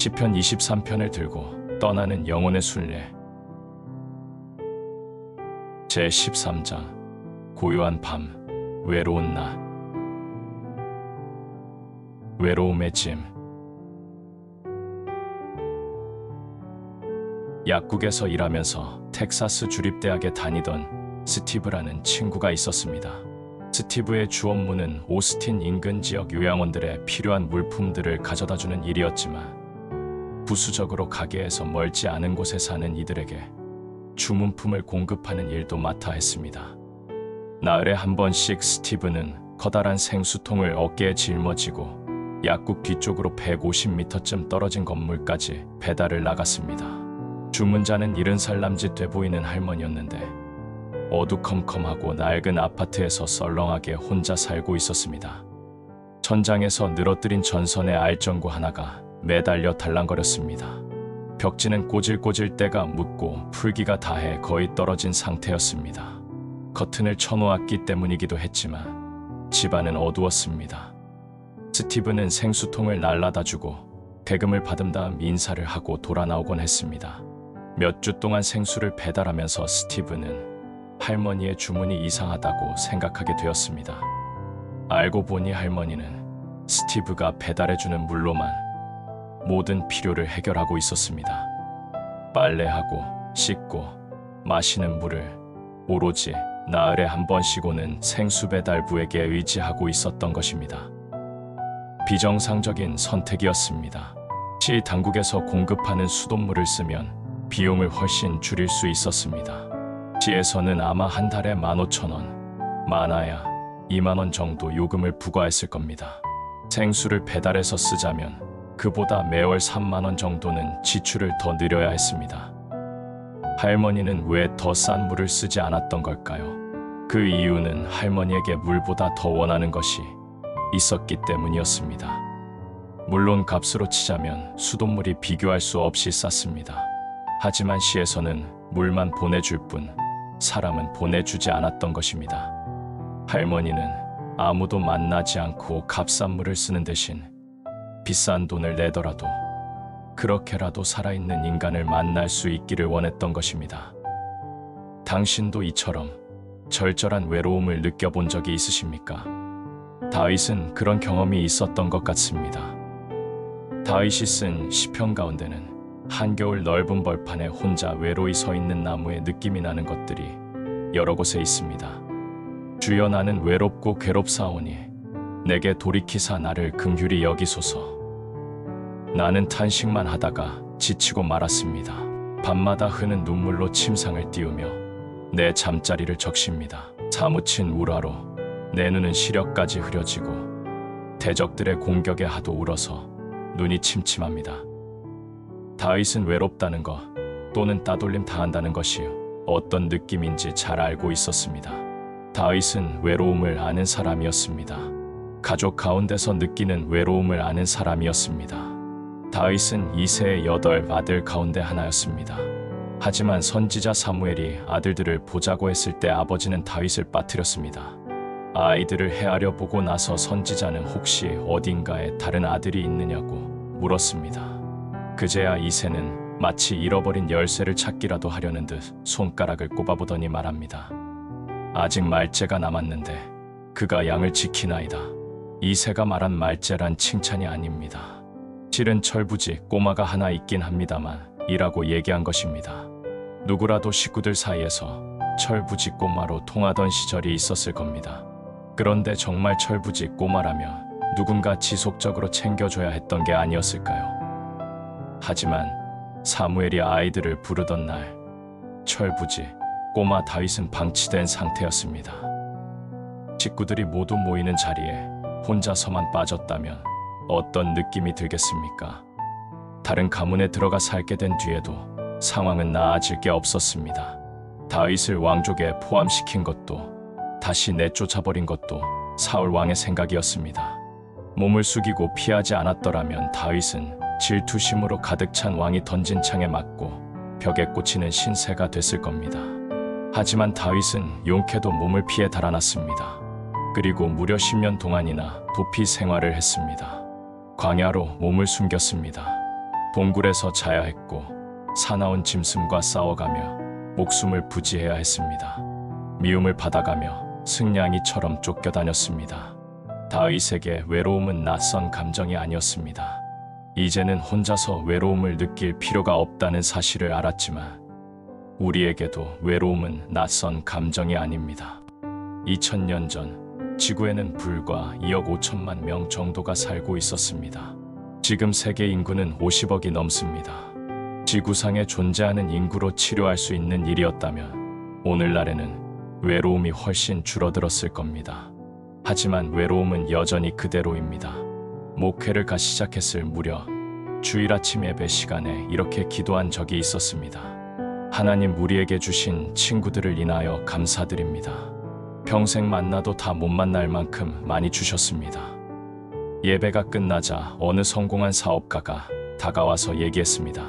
시편 23편을 들고 떠나는 영혼의 순례. 제13장 고요한 밤, 외로운 낮. 외로움의 짐. 약국에서 일하면서 텍사스 주립대학에 다니던 스티브라는 친구가 있었습니다. 스티브의 주 업무는 오스틴 인근 지역 요양원들에 필요한 물품들을 가져다주는 일이었지만 부수적으로 가게에서 멀지 않은 곳에 사는 이들에게 주문품을 공급하는 일도 맡아 했습니다. 나흘에 한 번씩 스티브는 커다란 생수통을 어깨에 짊어지고 약국 뒤쪽으로 150m쯤 떨어진 건물까지 배달을 나갔습니다. 주문자는 70살 남짓 돼 보이는 할머니였는데 어두컴컴하고 낡은 아파트에서 썰렁하게 혼자 살고 있었습니다. 천장에서 늘어뜨린 전선의 알전구 하나가 매달려 달랑거렸습니다. 벽지는 꼬질꼬질 때가 묻고 풀기가 다해 거의 떨어진 상태였습니다. 커튼을 쳐놓았기 때문이기도 했지만 집안은 어두웠습니다. 스티브는 생수통을 날라다주고 대금을 받은 다음 인사를 하고 돌아 나오곤 했습니다. 몇 주 동안 생수를 배달하면서 스티브는 할머니의 주문이 이상하다고 생각하게 되었습니다. 알고 보니 할머니는 스티브가 배달해주는 물로만 모든 필요를 해결하고 있었습니다. 빨래하고 씻고 마시는 물을 오로지 나흘에 한 번씩 오는 생수 배달부에게 의지하고 있었던 것입니다. 비정상적인 선택이었습니다. 시 당국에서 공급하는 수돗물을 쓰면 비용을 훨씬 줄일 수 있었습니다. 시에서는 아마 한 달에 15,000원, 많아야 2만원 정도 요금을 부과했을 겁니다. 생수를 배달해서 쓰자면 그보다 매월 3만원 정도는 지출을 더 늘려야 했습니다. 할머니는 왜 더 싼 물을 쓰지 않았던 걸까요? 그 이유는 할머니에게 물보다 더 원하는 것이 있었기 때문이었습니다. 물론 값으로 치자면 수돗물이 비교할 수 없이 쌌습니다. 하지만 시에서는 물만 보내줄 뿐 사람은 보내주지 않았던 것입니다. 할머니는 아무도 만나지 않고 값싼 물을 쓰는 대신 비싼 돈을 내더라도 그렇게라도 살아있는 인간을 만날 수 있기를 원했던 것입니다. 당신도 이처럼 절절한 외로움을 느껴본 적이 있으십니까? 다윗은 그런 경험이 있었던 것 같습니다. 다윗이 쓴 시편 가운데는 한겨울 넓은 벌판에 혼자 외로이 서 있는 나무의 느낌이 나는 것들이 여러 곳에 있습니다. 주여, 나는 외롭고 괴롭사오니 내게 돌이키사 나를 긍휼히 여기소서. 나는 탄식만 하다가 지치고 말았습니다. 밤마다 흐는 눈물로 침상을 띄우며 내 잠자리를 적십니다. 사무친 울화로 내 눈은 시력까지 흐려지고 대적들의 공격에 하도 울어서 눈이 침침합니다. 다윗은 외롭다는 것 또는 따돌림 당한다는 것이 어떤 느낌인지 잘 알고 있었습니다. 다윗은 외로움을 아는 사람이었습니다. 가족 가운데서 느끼는 외로움을 아는 사람이었습니다. 다윗은 이새의 8 아들 가운데 하나였습니다. 하지만 선지자 사무엘이 아들들을 보자고 했을 때 아버지는 다윗을 빠뜨렸습니다. 아이들을 헤아려 보고 나서 선지자는 혹시 어딘가에 다른 아들이 있느냐고 물었습니다. 그제야 이새는 마치 잃어버린 열쇠를 찾기라도 하려는 듯 손가락을 꼽아보더니 말합니다. 아직 말째가 남았는데 그가 양을 지키나이다. 이새가 말한 말째란 칭찬이 아닙니다. 실은 철부지 꼬마가 하나 있긴 합니다만 이라고 얘기한 것입니다. 누구라도 식구들 사이에서 철부지 꼬마로 통하던 시절이 있었을 겁니다. 그런데 정말 철부지 꼬마라면 누군가 지속적으로 챙겨줘야 했던 게 아니었을까요? 하지만 사무엘이 아이들을 부르던 날 철부지 꼬마 다윗은 방치된 상태였습니다. 식구들이 모두 모이는 자리에 혼자서만 빠졌다면 어떤 느낌이 들겠습니까? 다른 가문에 들어가 살게 된 뒤에도 상황은 나아질 게 없었습니다. 다윗을 왕족에 포함시킨 것도 다시 내쫓아버린 것도 사울 왕의 생각이었습니다. 몸을 숙이고 피하지 않았더라면 다윗은 질투심으로 가득 찬 왕이 던진 창에 맞고 벽에 꽂히는 신세가 됐을 겁니다. 하지만 다윗은 용케도 몸을 피해 달아났습니다. 그리고 무려 10년 동안이나 도피 생활을 했습니다. 광야로 몸을 숨겼습니다. 동굴에서 자야 했고 사나운 짐승과 싸워가며 목숨을 부지해야 했습니다. 미움을 받아가며 승냥이처럼 쫓겨다녔습니다. 다윗에게 외로움은 낯선 감정이 아니었습니다. 이제는 혼자서 외로움을 느낄 필요가 없다는 사실을 알았지만 우리에게도 외로움은 낯선 감정이 아닙니다. 2000년 전 지구에는 불과 2억 5천만 명 정도가 살고 있었습니다. 지금 세계 인구는 50억이 넘습니다. 지구상에 존재하는 인구로 치료할 수 있는 일이었다면 오늘날에는 외로움이 훨씬 줄어들었을 겁니다. 하지만 외로움은 여전히 그대로입니다. 목회를 시작했을 무렵 주일 아침 예배 시간에 이렇게 기도한 적이 있었습니다. 하나님, 우리에게 주신 친구들을 인하여 감사드립니다. 평생 만나도 다 못 만날 만큼 많이 주셨습니다. 예배가 끝나자 어느 성공한 사업가가 다가와서 얘기했습니다.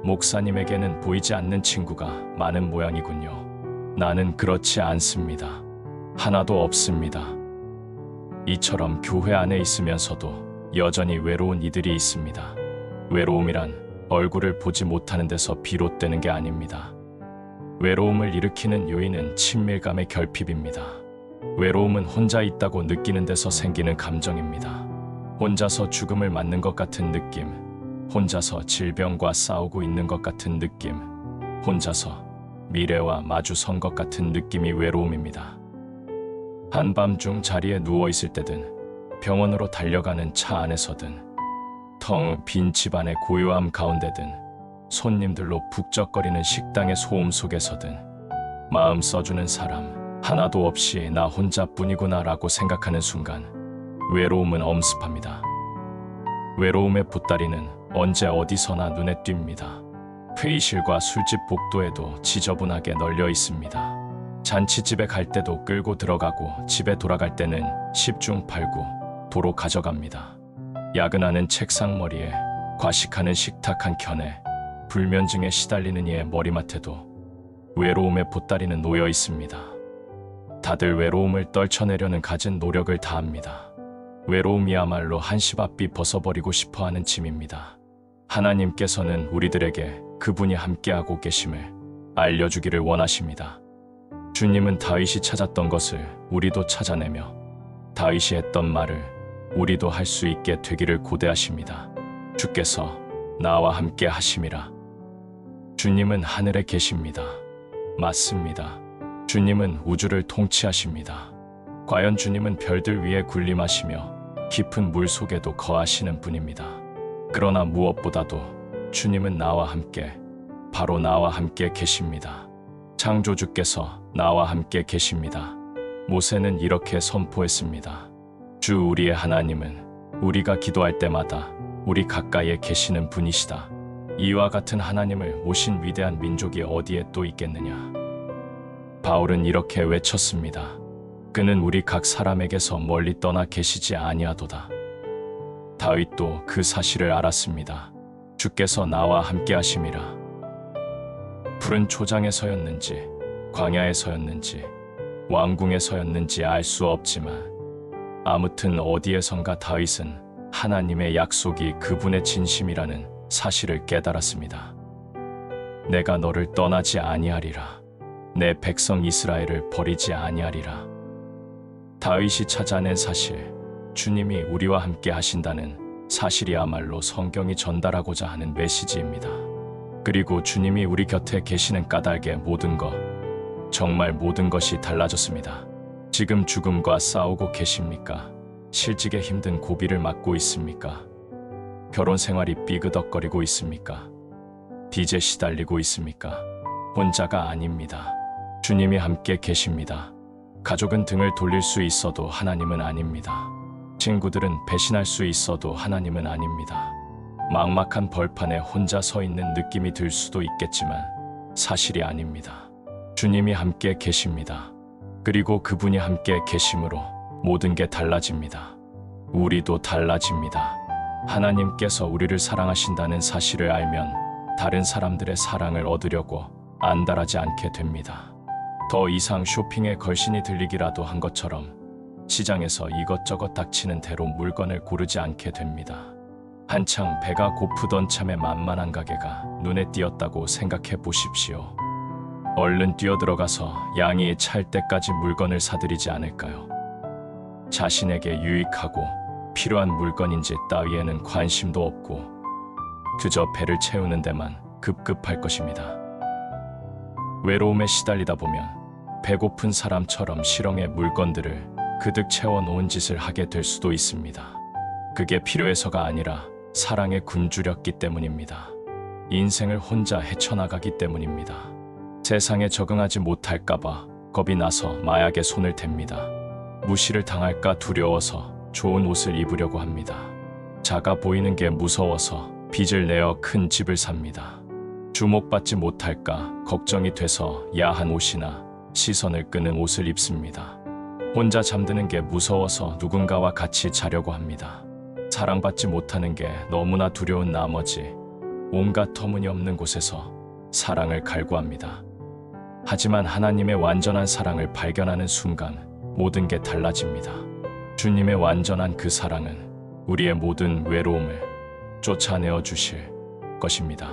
목사님에게는 보이지 않는 친구가 많은 모양이군요. 나는 그렇지 않습니다. 하나도 없습니다. 이처럼 교회 안에 있으면서도 여전히 외로운 이들이 있습니다. 외로움이란 얼굴을 보지 못하는 데서 비롯되는 게 아닙니다. 외로움을 일으키는 요인은 친밀감의 결핍입니다. 외로움은 혼자 있다고 느끼는 데서 생기는 감정입니다. 혼자서 죽음을 맞는 것 같은 느낌, 혼자서 질병과 싸우고 있는 것 같은 느낌, 혼자서 미래와 마주선 것 같은 느낌이 외로움입니다. 한밤중 자리에 누워있을 때든 병원으로 달려가는 차 안에서든 텅 빈 집안의 고요함 가운데든 손님들로 북적거리는 식당의 소음 속에서든 마음 써주는 사람 하나도 없이 나 혼자뿐이구나 라고 생각하는 순간 외로움은 엄습합니다. 외로움의 보따리는 언제 어디서나 눈에 띕니다. 회의실과 술집 복도에도 지저분하게 널려 있습니다. 잔치집에 갈 때도 끌고 들어가고 집에 돌아갈 때는 10중 8구 도로 가져갑니다. 야근하는 책상머리에, 과식하는 식탁 한 켠에, 불면증에 시달리는 이의 머리맡에도 외로움의 보따리는 놓여 있습니다. 다들 외로움을 떨쳐내려는 갖은 노력을 다합니다. 외로움이야말로 한시바삐 벗어버리고 싶어하는 짐입니다. 하나님께서는 우리들에게 그분이 함께하고 계심을 알려주기를 원하십니다. 주님은 다윗이 찾았던 것을 우리도 찾아내며 다윗이 했던 말을 우리도 할 수 있게 되기를 고대하십니다. 주께서 나와 함께 하심이라. 주님은 하늘에 계십니다. 맞습니다. 주님은 우주를 통치하십니다. 과연 주님은 별들 위에 군림하시며 깊은 물 속에도 거하시는 분입니다. 그러나 무엇보다도 주님은 나와 함께, 바로 나와 함께 계십니다. 창조주께서 나와 함께 계십니다. 모세는 이렇게 선포했습니다. 주 우리의 하나님은 우리가 기도할 때마다 우리 가까이에 계시는 분이시다. 이와 같은 하나님을 모신 위대한 민족이 어디에 또 있겠느냐. 바울은 이렇게 외쳤습니다. 그는 우리 각 사람에게서 멀리 떠나 계시지 아니하도다. 다윗도 그 사실을 알았습니다. 주께서 나와 함께 하심이라. 푸른 초장에서였는지 광야에서였는지 왕궁에서였는지 알 수 없지만 아무튼 어디에선가 다윗은 하나님의 약속이 그분의 진심이라는 사실을 깨달았습니다. 내가 너를 떠나지 아니하리라. 내 백성 이스라엘을 버리지 아니하리라. 다윗이 찾아낸 사실, 주님이 우리와 함께 하신다는 사실이야말로 성경이 전달하고자 하는 메시지입니다. 그리고 주님이 우리 곁에 계시는 까닭에 모든 것, 정말 모든 것이 달라졌습니다. 지금 죽음과 싸우고 계십니까? 실직에 힘든 고비를 맞고 있습니까? 결혼 생활이 삐그덕거리고 있습니까? 빚에 시달리고 있습니까? 혼자가 아닙니다. 주님이 함께 계십니다. 가족은 등을 돌릴 수 있어도 하나님은 아닙니다. 친구들은 배신할 수 있어도 하나님은 아닙니다. 막막한 벌판에 혼자 서 있는 느낌이 들 수도 있겠지만 사실이 아닙니다. 주님이 함께 계십니다. 그리고 그분이 함께 계심으로 모든 게 달라집니다. 우리도 달라집니다. 하나님께서 우리를 사랑하신다는 사실을 알면 다른 사람들의 사랑을 얻으려고 안달하지 않게 됩니다. 더 이상 쇼핑에 걸신이 들리기라도 한 것처럼 시장에서 이것저것 닥치는 대로 물건을 고르지 않게 됩니다. 한창 배가 고프던 참에 만만한 가게가 눈에 띄었다고 생각해 보십시오. 얼른 뛰어들어가서 양이 찰 때까지 물건을 사들이지 않을까요? 자신에게 유익하고 필요한 물건인지 따위에는 관심도 없고 그저 배를 채우는 데만 급급할 것입니다. 외로움에 시달리다 보면 배고픈 사람처럼 실ong의 물건들을 그득 채워놓은 짓을 하게 될 수도 있습니다. 그게 필요해서가 아니라 사랑에 굶주렸기 때문입니다. 인생을 혼자 헤쳐나가기 때문입니다. 세상에 적응하지 못할까봐 겁이 나서 마약에 손을 댑니다. 무시를 당할까 두려워서 좋은 옷을 입으려고 합니다. 작아 보이는 게 무서워서 빚을 내어 큰 집을 삽니다. 주목받지 못할까 걱정이 돼서 야한 옷이나 시선을 끄는 옷을 입습니다. 혼자 잠드는 게 무서워서 누군가와 같이 자려고 합니다. 사랑받지 못하는 게 너무나 두려운 나머지 온갖 터무니없는 곳에서 사랑을 갈구합니다. 하지만 하나님의 완전한 사랑을 발견하는 순간 모든 게 달라집니다. 주님의 완전한 그 사랑은 우리의 모든 외로움을 쫓아내어 주실 것입니다.